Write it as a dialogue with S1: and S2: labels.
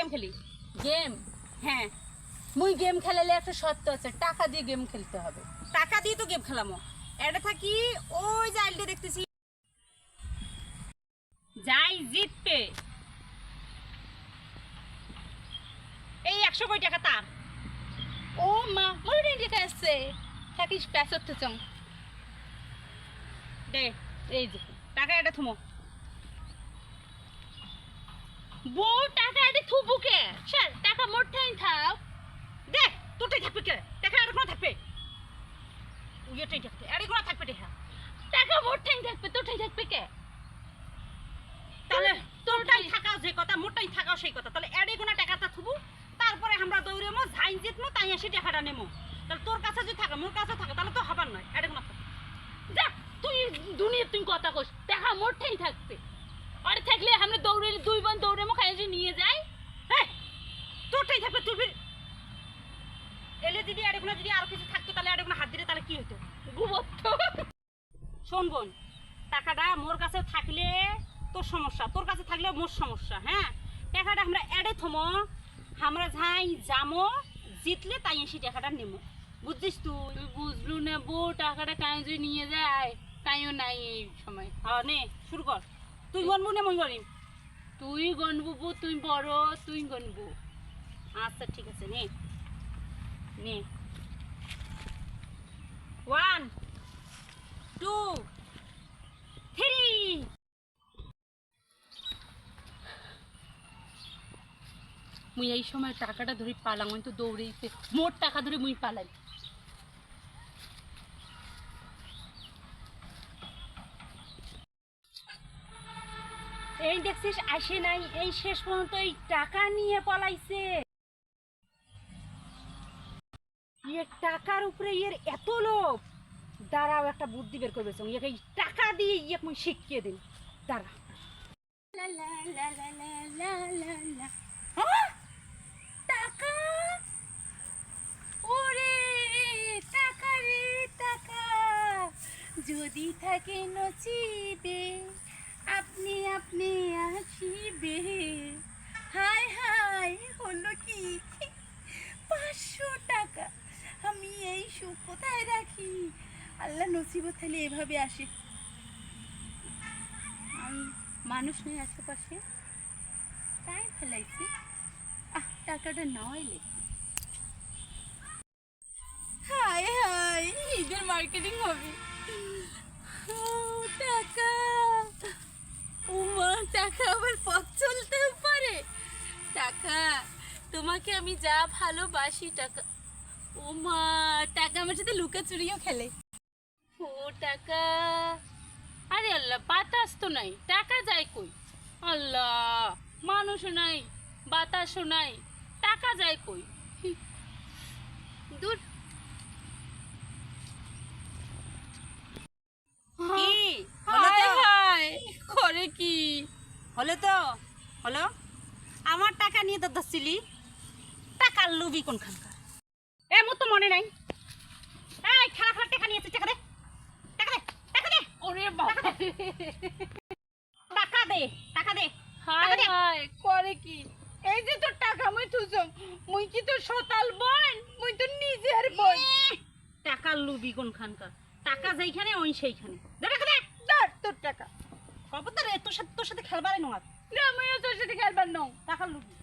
S1: Game খেলি।
S2: Game?
S1: হ্যাঁ।
S2: মুই গেম খেলালে একটা শর্ত আছে, টাকা দিয়ে গেম খেলতে হবে।
S1: টাকা দিয়ে তো গেম খেলামো। এটা থাকি ওই যে আইলটা দেখতেছি, যাই জিতবে এই 100 কোটি টাকা তার।
S2: ও মা, মোর টাকা আছে, থাকিস প্যাসত তো চং
S1: দে এই যে টাকা, এটা থুমো।
S2: বউ টাকা এটি থুবুকে স্যার, টাকা মোর ঠাই থাক।
S1: দে তোরটাই থাকবে কে টাকা, আর কোনো থাকবে ইয়েটাই থাকবে, আর কোনো থাকবে টাকা।
S2: টাকা মোর ঠাই থাকবে, তোর ঠাই থাকবে কে?
S1: তাহলে তোরটাই থাকাও যে কথা, মোরটাই থাকাও সেই কথা। তাহলে এড়ে গোনা টাকাটা থুবু, তারপরে আমরা দৌড়েমো, ঝাইন জিতমো, তাই এসে টাকাটা নেমো। তাহলে তোর কাছে যদি থাকে, মোর কাছে থাকে, তাহলে তো হবার নয়। এড়ে গোনা থাক।
S2: যা, তুই দুনিয়া তুই কথা কস, টাকা মোর ঠাই থাকবে। আরে থাকলে আমরা দৌড়ে 2 বোন দৌড়ে মো খাই যে নিয়ে যাই।
S1: হ্যাঁ তোরটাই থাকবে। তুই এলে যদি এড়ে গোনা যদি আরো কিছু থাকতো, তাহলে এড়ে গোনা হাত দিলে তাহলে কি হতো?
S2: গুবত্ত।
S1: শোন বোন, টাকাটা মোর কাছে থাকলে তোর সমস্যা, তোর কাছে থাকলে মোর সমস্যা। হ্যাঁ, টাকাটা আমরা এড়ে থমো, আমরা যাই যামো, জিতলে তাই এসে টাকাটা নেমো। বুঝছিস তুই?
S2: তুই বুঝলু না বউ, টাকাটা কাই যে নিয়ে যায়, কাইও নাই এই সময়।
S1: হ্যাঁ নে শুরু কর। তুই গনবু না মই গনিম?
S2: তুই গনবু বউ, তুই বড়, তুই গনবু।
S1: আচ্ছা ঠিক আছে, নে নে। 1 2 3।
S2: মুই এই সময় টাকাটা ধরে পালাম, আমি তো দৌড়েইছে, মোর টাকা ধরে মুই পালাই।
S1: এই দেখছিস আসে নাই, এই শেষ পর্যন্ত এই টাকা নিয়ে পলাইছে। এর টাকার উপরে এর এত লোভ। দাঁড়াও, একটা বুদ্ধি বের করবে, এই টাকা দিয়ে ইয়ে মুই শিখিয়ে দিন। দাঁড়া। হ্যাঁ? টাকা, ওরে টাকা রে টাকা, যদি থাকে নসিবে আপনি আপনি আসিবে। হায় হায়, হলো কি? 500 টাকা। আমি এই সুখ কোথায় রাখি? আল্লাহ নসিবত তাহলে এভাবে আসে। আমি মানুষ নেই আশেপাশে, তাই ফেলাইছি। টাকাটা নইলে হায় হায়, ঈদের মার্কেটিং হবে। টাকা, টাকা আবার পথ চলতেও পারে। টাকা, তোমাকে আমি যা ভালোবাসি। টাকা, ওমা, টাকা আমার সাথে লুকাচুরিও খেলে।
S2: ও টাকা, আরে আল্লাহ, বাতাস তো নাই, টাকা যায় কই? আল্লাহ, মানুষও নাই, বাতাসও নাই, টাকা যায় কই? দূর।
S1: কি হলো তো?
S2: হায়, করে কি
S1: হলো তো? হলো? আমার টাকা নিয়ে তো ধরছিলি, টাকার লুবি কোনখানকার? মোর তো মনে নাই। এই খেলা খেলা টাকা নিয়েছিস, টাকা দে, টাকা দে, টাকা দে।
S2: ওরে বাবা,
S1: টাকা দে, টাকা দে।
S2: হায় হায়, করে কি? এই যে তোর টাকা মুই তুজম, মুই কি তোর সতাল বোন? মুই তো নিজের বোন।
S1: টাকার লুবি কোনখানকার? টাকা যেইখানে ওই সেইখানে। দে টাকা দে।
S2: ধর তোর টাকা।
S1: কবে তোর সাথে খেলবারই নয়।
S2: না, আমিও তোর সাথে খেলবার নও।
S1: টাকার লুবি।